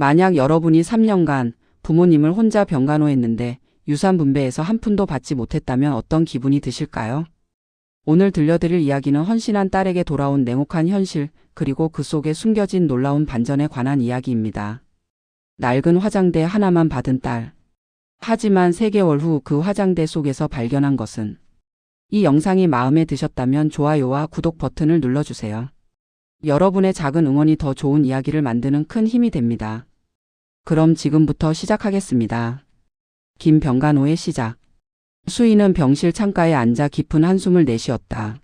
만약 여러분이 3년간 부모님을 혼자 병간호했는데 유산 분배에서 한 푼도 받지 못했다면 어떤 기분이 드실까요? 오늘 들려드릴 이야기는 헌신한 딸에게 돌아온 냉혹한 현실, 그리고 그 속에 숨겨진 놀라운 반전에 관한 이야기입니다. 낡은 화장대 하나만 받은 딸. 하지만 3개월 후 그 화장대 속에서 발견한 것은, 이 영상이 마음에 드셨다면 좋아요와 구독 버튼을 눌러주세요. 여러분의 작은 응원이 더 좋은 이야기를 만드는 큰 힘이 됩니다. 그럼 지금부터 시작하겠습니다. 김 병간호의 시작. 수희는 병실 창가에 앉아 깊은 한숨을 내쉬었다.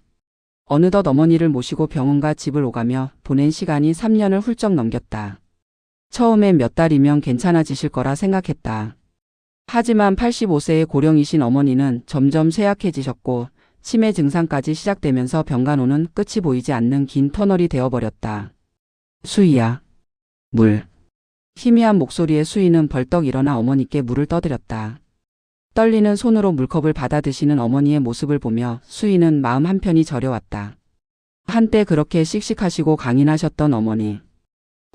어느덧 어머니를 모시고 병원과 집을 오가며 보낸 시간이 3년을 훌쩍 넘겼다. 처음엔 몇 달이면 괜찮아지실 거라 생각했다. 하지만 85세의 고령이신 어머니는 점점 쇠약해지셨고 치매 증상까지 시작되면서 병간호는 끝이 보이지 않는 긴 터널이 되어버렸다. 수희야. 물. 희미한 목소리에 수희는 벌떡 일어나 어머니께 물을 떠드렸다. 떨리는 손으로 물컵을 받아 드시는 어머니의 모습을 보며 수희는 마음 한편이 저려왔다. 한때 그렇게 씩씩하시고 강인하셨던 어머니.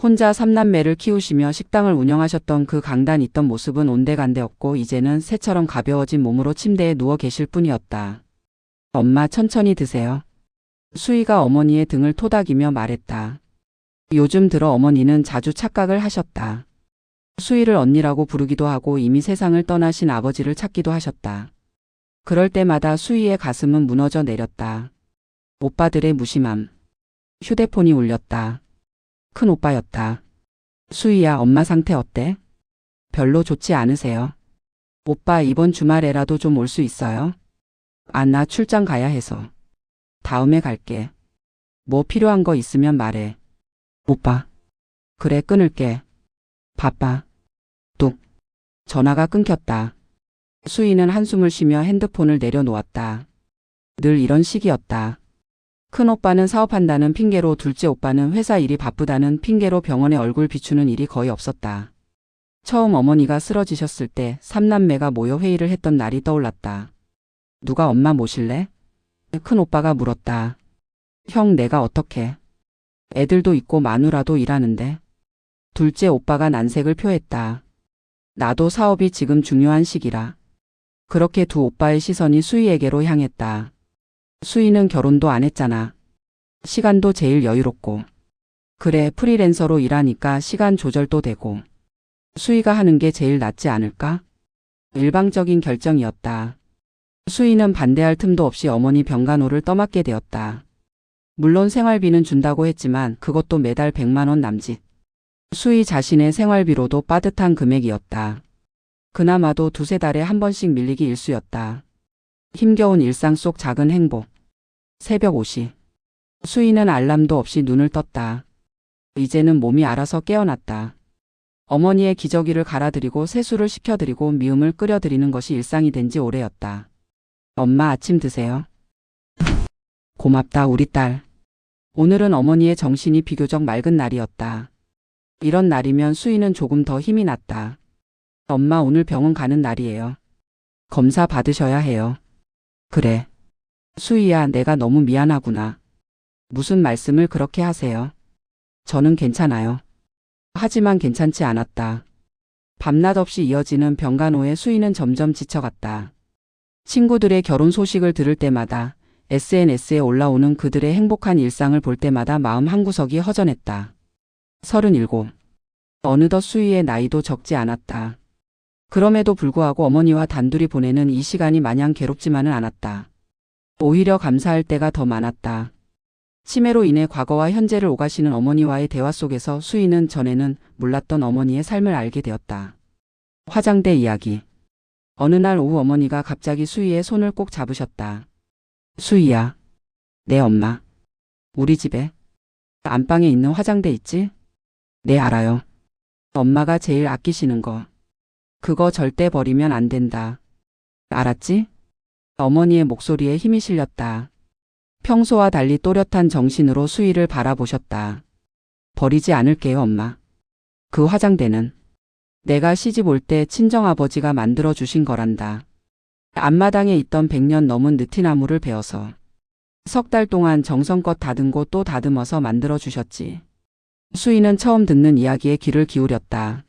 혼자 3남매를 키우시며 식당을 운영하셨던 그 강단 있던 모습은 온데간데 없고 이제는 새처럼 가벼워진 몸으로 침대에 누워 계실 뿐이었다. 엄마 천천히 드세요. 수희가 어머니의 등을 토닥이며 말했다. 요즘 들어 어머니는 자주 착각을 하셨다. 수희를 언니라고 부르기도 하고 이미 세상을 떠나신 아버지를 찾기도 하셨다. 그럴 때마다 수희의 가슴은 무너져 내렸다. 오빠들의 무심함. 휴대폰이 울렸다. 큰 오빠였다. 수희야, 엄마 상태 어때? 별로 좋지 않으세요? 오빠 이번 주말에라도 좀 올 수 있어요? 아, 나 출장 가야 해서. 다음에 갈게. 뭐 필요한 거 있으면 말해. 오빠. 그래, 끊을게. 바빠. 뚝. 전화가 끊겼다. 수희는 한숨을 쉬며 핸드폰을 내려놓았다. 늘 이런 식이었다. 큰 오빠는 사업한다는 핑계로, 둘째 오빠는 회사 일이 바쁘다는 핑계로 병원에 얼굴 비추는 일이 거의 없었다. 처음 어머니가 쓰러지셨을 때 3남매가 모여 회의를 했던 날이 떠올랐다. 누가 엄마 모실래? 큰 오빠가 물었다. 형, 내가 어떻게? 애들도 있고 마누라도 일하는데. 둘째 오빠가 난색을 표했다. 나도 사업이 지금 중요한 시기라. 그렇게 두 오빠의 시선이 수희에게로 향했다. 수희는 결혼도 안 했잖아. 시간도 제일 여유롭고. 그래, 프리랜서로 일하니까 시간 조절도 되고. 수희가 하는 게 제일 낫지 않을까? 일방적인 결정이었다. 수희는 반대할 틈도 없이 어머니 병간호를 떠맡게 되었다. 물론 생활비는 준다고 했지만 그것도 매달 100만 원 남짓. 수희 자신의 생활비로도 빠듯한 금액이었다. 그나마도 2~3달에 한 번씩 밀리기 일쑤였다. 힘겨운 일상 속 작은 행복. 새벽 5시. 수희는 알람도 없이 눈을 떴다. 이제는 몸이 알아서 깨어났다. 어머니의 기저귀를 갈아드리고 세수를 시켜드리고 미음을 끓여드리는 것이 일상이 된 지 오래였다. 엄마 아침 드세요. 고맙다 우리 딸. 오늘은 어머니의 정신이 비교적 맑은 날이었다. 이런 날이면 수희는 조금 더 힘이 났다. 엄마 오늘 병원 가는 날이에요. 검사 받으셔야 해요. 그래. 수희야, 내가 너무 미안하구나. 무슨 말씀을 그렇게 하세요? 저는 괜찮아요. 하지만 괜찮지 않았다. 밤낮 없이 이어지는 병간호에 수희는 점점 지쳐갔다. 친구들의 결혼 소식을 들을 때마다, SNS에 올라오는 그들의 행복한 일상을 볼 때마다 마음 한구석이 허전했다. 37. 어느덧 수희의 나이도 적지 않았다. 그럼에도 불구하고 어머니와 단둘이 보내는 이 시간이 마냥 괴롭지만은 않았다. 오히려 감사할 때가 더 많았다. 치매로 인해 과거와 현재를 오가시는 어머니와의 대화 속에서 수희는 전에는 몰랐던 어머니의 삶을 알게 되었다. 화장대 이야기. 어느 날 오후 어머니가 갑자기 수희의 손을 꼭 잡으셨다. 수희야. 네 엄마. 우리 집에 안방에 있는 화장대 있지? 네 알아요. 엄마가 제일 아끼시는 거. 그거 절대 버리면 안 된다. 알았지? 어머니의 목소리에 힘이 실렸다. 평소와 달리 또렷한 정신으로 수희를 바라보셨다. 버리지 않을게요 엄마. 그 화장대는 내가 시집 올 때 친정아버지가 만들어 주신 거란다. 앞마당에 있던 100년 넘은 느티나무를 베어서 석 달 동안 정성껏 다듬고 또 다듬어서 만들어 주셨지. 수희는 처음 듣는 이야기에 귀를 기울였다.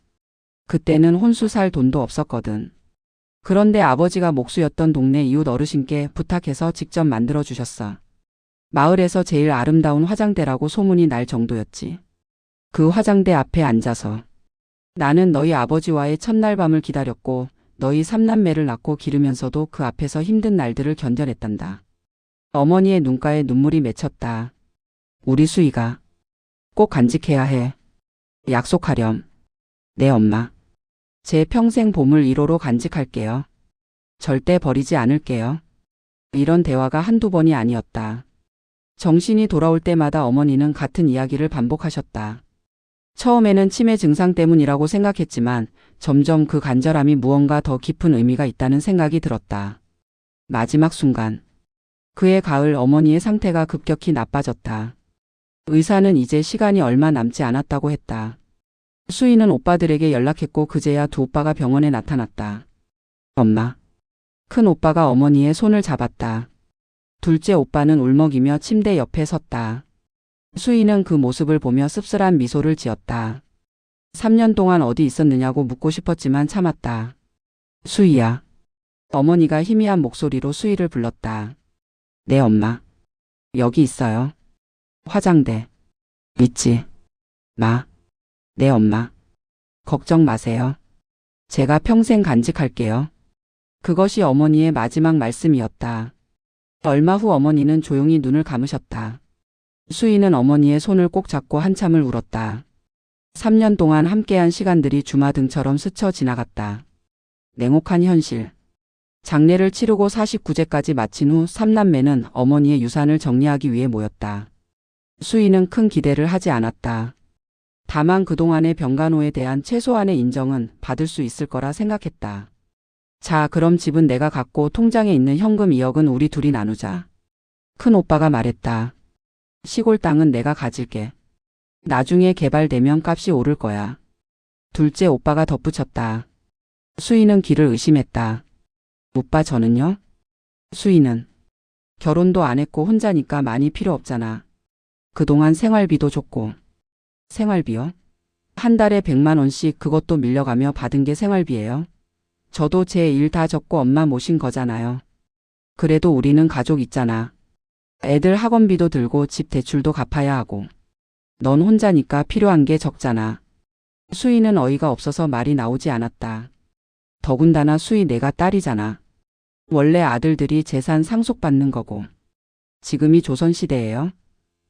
그때는 혼수 살 돈도 없었거든. 그런데 아버지가 목수였던 동네 이웃 어르신께 부탁해서 직접 만들어 주셨어. 마을에서 제일 아름다운 화장대라고 소문이 날 정도였지. 그 화장대 앞에 앉아서 나는 너희 아버지와의 첫날 밤을 기다렸고 너희 삼남매를 낳고 기르면서도 그 앞에서 힘든 날들을 견뎌냈단다. 어머니의 눈가에 눈물이 맺혔다. 우리 수희가 꼭 간직해야 해. 약속하렴. 네 엄마. 제 평생 보물 1호로 간직할게요. 절대 버리지 않을게요. 이런 대화가 한두 번이 아니었다. 정신이 돌아올 때마다 어머니는 같은 이야기를 반복하셨다. 처음에는 치매 증상 때문이라고 생각했지만 점점 그 간절함이 무언가 더 깊은 의미가 있다는 생각이 들었다. 마지막 순간. 그해 가을 어머니의 상태가 급격히 나빠졌다. 의사는 이제 시간이 얼마 남지 않았다고 했다. 수희는 오빠들에게 연락했고 그제야 두 오빠가 병원에 나타났다. 엄마. 큰 오빠가 어머니의 손을 잡았다. 둘째 오빠는 울먹이며 침대 옆에 섰다. 수희는 그 모습을 보며 씁쓸한 미소를 지었다. 3년 동안 어디 있었느냐고 묻고 싶었지만 참았다. 수희야. 어머니가 희미한 목소리로 수희를 불렀다. 네 엄마. 여기 있어요. 화장대. 믿지 마. 네 엄마. 걱정 마세요. 제가 평생 간직할게요. 그것이 어머니의 마지막 말씀이었다. 얼마 후 어머니는 조용히 눈을 감으셨다. 수희는 어머니의 손을 꼭 잡고 한참을 울었다. 3년 동안 함께한 시간들이 주마등처럼 스쳐 지나갔다. 냉혹한 현실. 장례를 치르고 49제까지 마친 후 삼남매는 어머니의 유산을 정리하기 위해 모였다. 수희는 큰 기대를 하지 않았다. 다만 그동안의 병간호에 대한 최소한의 인정은 받을 수 있을 거라 생각했다. 자, 그럼 집은 내가 갖고 통장에 있는 현금 2억은 우리 둘이 나누자. 큰 오빠가 말했다. 시골 땅은 내가 가질게. 나중에 개발되면 값이 오를 거야. 둘째 오빠가 덧붙였다. 수희는 귀를 의심했다. 오빠 저는요? 수희는 결혼도 안 했고 혼자니까 많이 필요 없잖아. 그동안 생활비도 줬고. 생활비요? 한 달에 100만 원씩 그것도 밀려가며 받은 게 생활비예요. 저도 제 일 다 접고 엄마 모신 거잖아요. 그래도 우리는 가족 있잖아. 애들 학원비도 들고 집 대출도 갚아야 하고. 넌 혼자니까 필요한 게 적잖아. 수희는 어이가 없어서 말이 나오지 않았다. 더군다나 수희 내가 딸이잖아. 원래 아들들이 재산 상속받는 거고. 지금이 조선시대예요.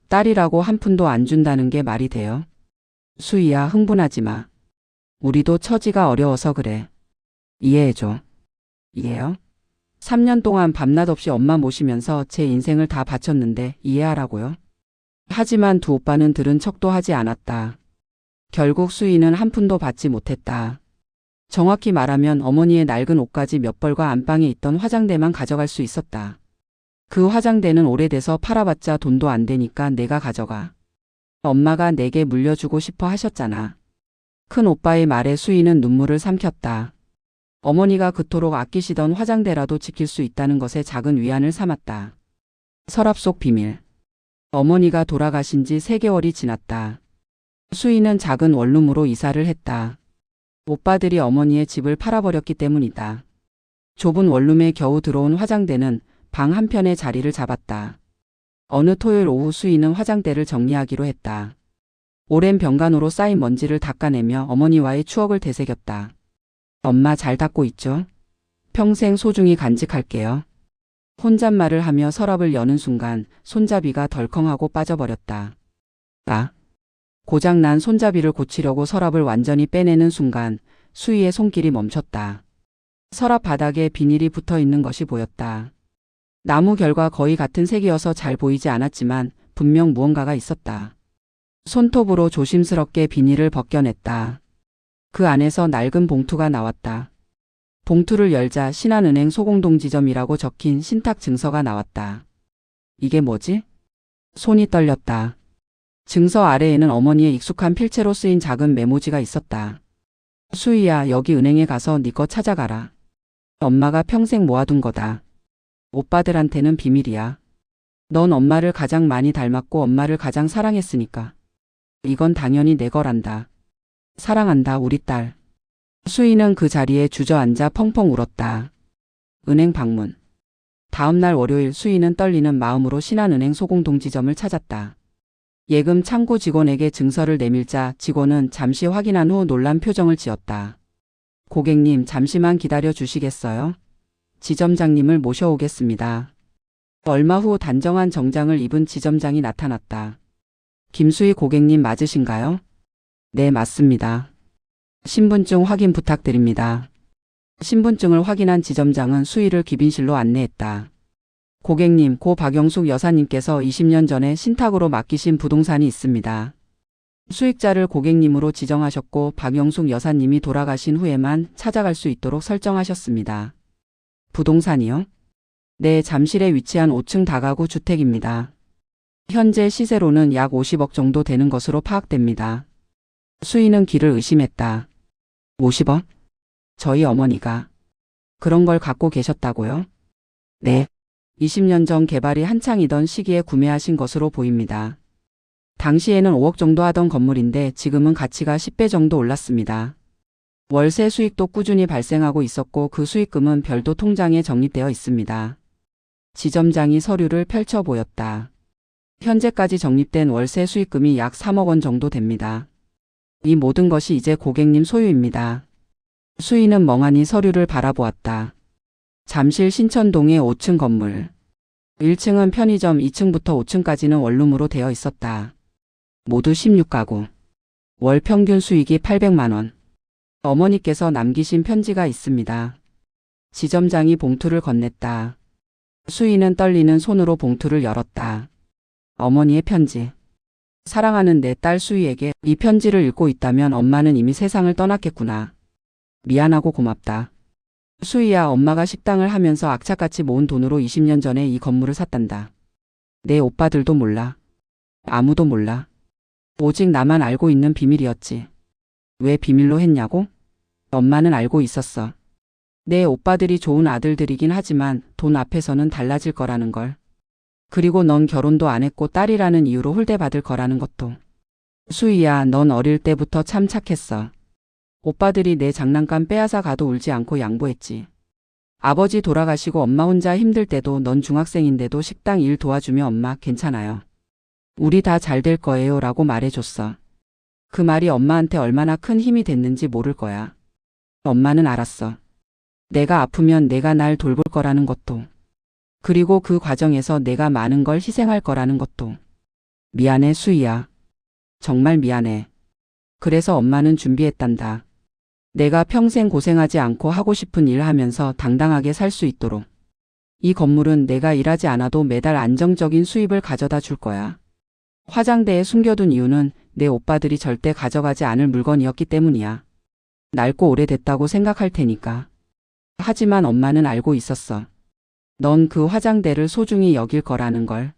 딸이라고 한 푼도 안 준다는 게 말이 돼요? 수희야 흥분하지 마. 우리도 처지가 어려워서 그래. 이해해줘. 이해요? 3년 동안 밤낮 없이 엄마 모시면서 제 인생을 다 바쳤는데 이해하라고요? 하지만 두 오빠는 들은 척도 하지 않았다. 결국 수희는 한 푼도 받지 못했다. 정확히 말하면 어머니의 낡은 옷까지 몇 벌과 안방에 있던 화장대만 가져갈 수 있었다. 그 화장대는 오래돼서 팔아봤자 돈도 안 되니까 내가 가져가. 엄마가 내게 물려주고 싶어 하셨잖아. 큰 오빠의 말에 수희는 눈물을 삼켰다. 어머니가 그토록 아끼시던 화장대라도 지킬 수 있다는 것에 작은 위안을 삼았다. 서랍 속 비밀. 어머니가 돌아가신 지 3개월이 지났다. 수희는 작은 원룸으로 이사를 했다. 오빠들이 어머니의 집을 팔아버렸기 때문이다. 좁은 원룸에 겨우 들어온 화장대는 방 한편에 자리를 잡았다. 어느 토요일 오후 수희는 화장대를 정리하기로 했다. 오랜 병간호로 쌓인 먼지를 닦아내며 어머니와의 추억을 되새겼다. 엄마 잘 닦고 있죠? 평생 소중히 간직할게요. 혼잣말을 하며 서랍을 여는 순간 손잡이가 덜컹하고 빠져버렸다. 고장난 손잡이를 고치려고 서랍을 완전히 빼내는 순간 수희의 손길이 멈췄다. 서랍 바닥에 비닐이 붙어 있는 것이 보였다. 나무 결과 거의 같은 색이어서 잘 보이지 않았지만 분명 무언가가 있었다. 손톱으로 조심스럽게 비닐을 벗겨냈다. 그 안에서 낡은 봉투가 나왔다. 봉투를 열자 신한은행 소공동지점이라고 적힌 신탁 증서가 나왔다. 이게 뭐지? 손이 떨렸다. 증서 아래에는 어머니의 익숙한 필체로 쓰인 작은 메모지가 있었다. 수희야, 여기 은행에 가서 네 거 찾아가라. 엄마가 평생 모아둔 거다. 오빠들한테는 비밀이야. 넌 엄마를 가장 많이 닮았고 엄마를 가장 사랑했으니까. 이건 당연히 내 거란다. 사랑한다, 우리 딸. 수희는 그 자리에 주저앉아 펑펑 울었다. 은행 방문. 다음 날 월요일 수희는 떨리는 마음으로 신한은행 소공동지점을 찾았다. 예금 창구 직원에게 증서를 내밀자 직원은 잠시 확인한 후 놀란 표정을 지었다. 고객님, 잠시만 기다려 주시겠어요? 지점장님을 모셔오겠습니다. 얼마 후 단정한 정장을 입은 지점장이 나타났다. 김수희 고객님 맞으신가요? 네, 맞습니다. 신분증 확인 부탁드립니다. 신분증을 확인한 지점장은 수희를 귀빈실로 안내했다. 고객님, 고 박영숙 여사님께서 20년 전에 신탁으로 맡기신 부동산이 있습니다. 수익자를 고객님으로 지정하셨고 박영숙 여사님이 돌아가신 후에만 찾아갈 수 있도록 설정하셨습니다. 부동산이요? 네, 잠실에 위치한 5층 다가구 주택입니다. 현재 시세로는 약 50억 정도 되는 것으로 파악됩니다. 수희는 귀를 의심했다. 50억? 저희 어머니가 그런 걸 갖고 계셨다고요? 네. 20년 전 개발이 한창이던 시기에 구매하신 것으로 보입니다. 당시에는 5억 정도 하던 건물인데 지금은 가치가 10배 정도 올랐습니다. 월세 수익도 꾸준히 발생하고 있었고 그 수익금은 별도 통장에 적립되어 있습니다. 지점장이 서류를 펼쳐 보였다. 현재까지 적립된 월세 수익금이 약 3억 원 정도 됩니다. 이 모든 것이 이제 고객님 소유입니다. 수희는 멍하니 서류를 바라보았다. 잠실 신천동의 5층 건물. 1층은 편의점, 2층부터 5층까지는 원룸으로 되어 있었다. 모두 16가구. 월 평균 수익이 800만 원. 어머니께서 남기신 편지가 있습니다. 지점장이 봉투를 건넸다. 수희는 떨리는 손으로 봉투를 열었다. 어머니의 편지. 사랑하는 내 딸 수희에게 이 편지를 읽고 있다면 엄마는 이미 세상을 떠났겠구나. 미안하고 고맙다. 수희야, 엄마가 식당을 하면서 악착같이 모은 돈으로 20년 전에 이 건물을 샀단다. 내 오빠들도 몰라. 아무도 몰라. 오직 나만 알고 있는 비밀이었지. 왜 비밀로 했냐고? 엄마는 알고 있었어. 내 오빠들이 좋은 아들들이긴 하지만 돈 앞에서는 달라질 거라는 걸. 그리고 넌 결혼도 안 했고 딸이라는 이유로 홀대받을 거라는 것도. 수희야, 넌 어릴 때부터 참 착했어. 오빠들이 내 장난감 빼앗아 가도 울지 않고 양보했지. 아버지 돌아가시고 엄마 혼자 힘들 때도 넌 중학생인데도 식당 일 도와주며 엄마 괜찮아요. 우리 다 잘 될 거예요 라고 말해줬어. 그 말이 엄마한테 얼마나 큰 힘이 됐는지 모를 거야. 엄마는 알았어. 내가 아프면 내가 날 돌볼 거라는 것도. 그리고 그 과정에서 내가 많은 걸 희생할 거라는 것도. 미안해 수희야. 정말 미안해. 그래서 엄마는 준비했단다. 내가 평생 고생하지 않고 하고 싶은 일 하면서 당당하게 살 수 있도록. 이 건물은 내가 일하지 않아도 매달 안정적인 수입을 가져다 줄 거야. 화장대에 숨겨둔 이유는 내 오빠들이 절대 가져가지 않을 물건이었기 때문이야. 낡고 오래됐다고 생각할 테니까. 하지만 엄마는 알고 있었어. 넌 그 화장대를 소중히 여길 거라는 걸.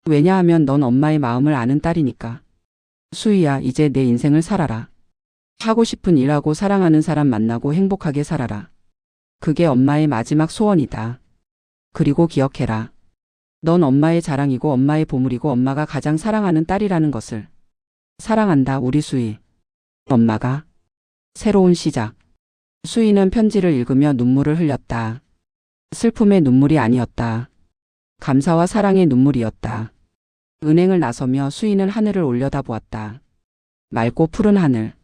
왜냐하면 넌 엄마의 마음을 아는 딸이니까. 수희야, 이제 내 인생을 살아라. 하고 싶은 일하고 사랑하는 사람 만나고 행복하게 살아라. 그게 엄마의 마지막 소원이다. 그리고 기억해라. 넌 엄마의 자랑이고 엄마의 보물이고 엄마가 가장 사랑하는 딸이라는 것을. 사랑한다, 우리 수희. 엄마가. 새로운 시작. 수희는 편지를 읽으며 눈물을 흘렸다. 슬픔의 눈물이 아니었다. 감사와 사랑의 눈물이었다. 은행을 나서며 수희는 하늘을 올려다보았다. 맑고 푸른 하늘.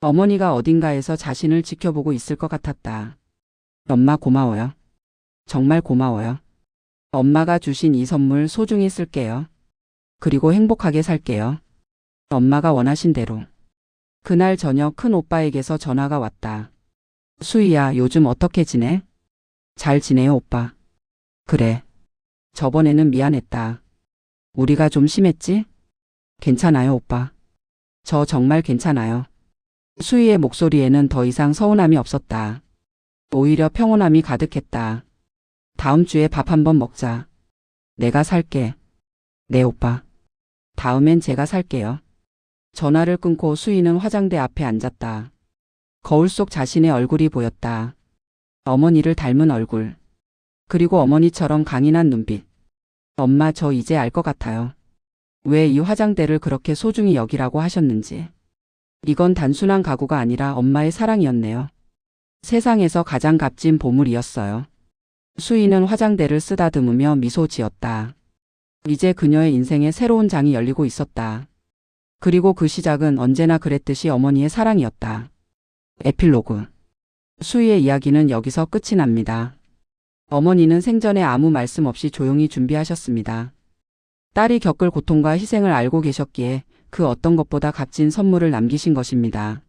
어머니가 어딘가에서 자신을 지켜보고 있을 것 같았다. 엄마 고마워요. 정말 고마워요. 엄마가 주신 이 선물 소중히 쓸게요. 그리고 행복하게 살게요. 엄마가 원하신 대로. 그날 저녁 큰 오빠에게서 전화가 왔다. 수희야, 요즘 어떻게 지내? 잘 지내요, 오빠. 그래. 저번에는 미안했다. 우리가 좀 심했지? 괜찮아요, 오빠. 저 정말 괜찮아요. 수희의 목소리에는 더 이상 서운함이 없었다. 오히려 평온함이 가득했다. 다음 주에 밥 한번 먹자. 내가 살게. 네, 오빠. 다음엔 제가 살게요. 전화를 끊고 수희는 화장대 앞에 앉았다. 거울 속 자신의 얼굴이 보였다. 어머니를 닮은 얼굴. 그리고 어머니처럼 강인한 눈빛. 엄마, 저 이제 알 것 같아요. 왜 이 화장대를 그렇게 소중히 여기라고 하셨는지. 이건 단순한 가구가 아니라 엄마의 사랑이었네요. 세상에서 가장 값진 보물이었어요. 수희는 화장대를 쓰다듬으며 미소 지었다. 이제 그녀의 인생에 새로운 장이 열리고 있었다. 그리고 그 시작은 언제나 그랬듯이 어머니의 사랑이었다. 에필로그. 수희의 이야기는 여기서 끝이 납니다. 어머니는 생전에 아무 말씀 없이 조용히 준비하셨습니다. 딸이 겪을 고통과 희생을 알고 계셨기에 그 어떤 것보다 값진 선물을 남기신 것입니다.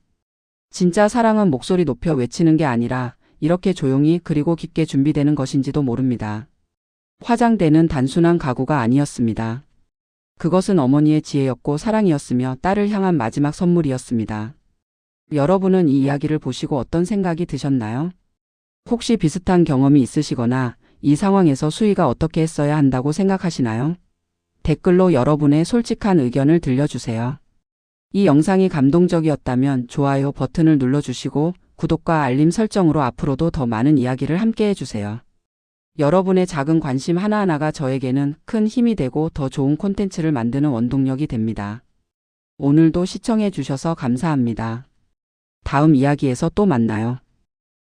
진짜 사랑은 목소리 높여 외치는 게 아니라 이렇게 조용히 그리고 깊게 준비되는 것인지도 모릅니다. 화장대는 단순한 가구가 아니었습니다. 그것은 어머니의 지혜였고 사랑이었으며 딸을 향한 마지막 선물이었습니다. 여러분은 이 이야기를 보시고 어떤 생각이 드셨나요? 혹시 비슷한 경험이 있으시거나 이 상황에서 수희가 어떻게 했어야 한다고 생각하시나요? 댓글로 여러분의 솔직한 의견을 들려주세요. 이 영상이 감동적이었다면 좋아요 버튼을 눌러주시고 구독과 알림 설정으로 앞으로도 더 많은 이야기를 함께 해주세요. 여러분의 작은 관심 하나하나가 저에게는 큰 힘이 되고 더 좋은 콘텐츠를 만드는 원동력이 됩니다. 오늘도 시청해 주셔서 감사합니다. 다음 이야기에서 또 만나요.